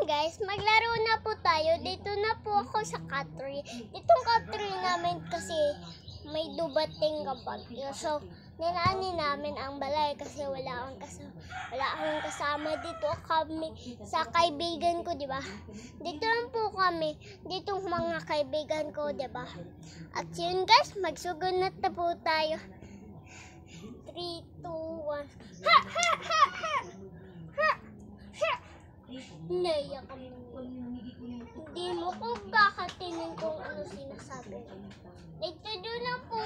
guys, maglaro na po tayo. Dito na po ako sa country. Ditong country namin kasi may dumating kapag. So, nilaanin namin ang balay kasi wala akong kasama dito kami sa kaibigan ko, di ba? Dito lang po kami, ditong mga kaibigan ko, di ba? At yun guys, magsugunat na po tayo. 3, 2, 1. Ha! Ha! Ha! Ha! Ha! Ha! Naiyak kami. Hindi mo ko kakatinin kung ano sinasabi. Ito doon na po.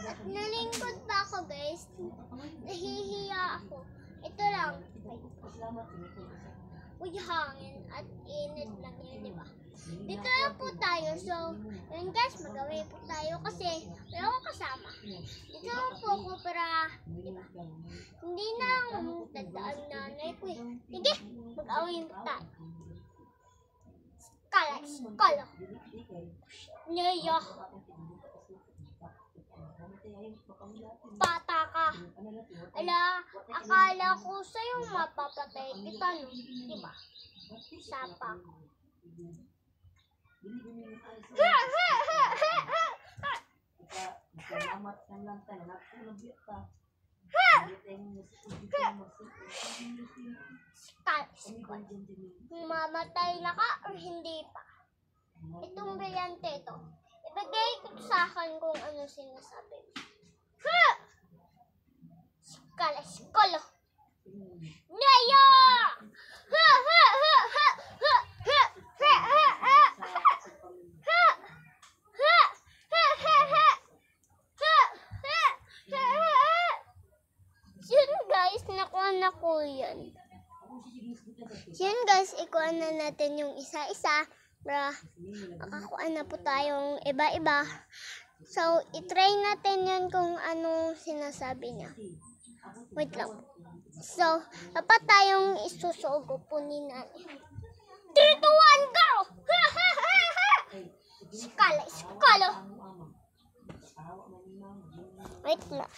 At nalingkod pa ako guys. Nahihiya ako. Ito lang. Uy, hangin at init lang yun, di ba? Dito lang po tayo. So, yun guys, mag-away po tayo kasi wala akong kasama. Dito lang po ako para, di ba? Hindi na akong tandaan nanay ko eh. Sige, mag-away po tayo. Skala. Naya. Bata ka. Ala, akala ko sa'yo mapapatay kita, no? Diba? Sapa ko. Ha! Ha! Ha! Ha! Ha! Mamatay na ka o hindi pa? Itong brilyante ito. Ibigay ko sa akin kung ano sinasabi. Ha! Skala. Naya! Ha! Ha! Ha! Ha! Ha! Ha! Ha! Ha! Ha! Ha! Ha! Ha! Ha! Ha! Yun guys, nakuha na ko yan. Yun guys, ikuha na natin yung isa-isa para makakuha na po tayong iba-iba. So, itry natin yun kung anong sinasabi niya. Wait lang. So, dapat tayong isusugo po ni nanay. 3, 2, 1, go! Ha! Ha! Ha! Ha! Skala. Wait lang.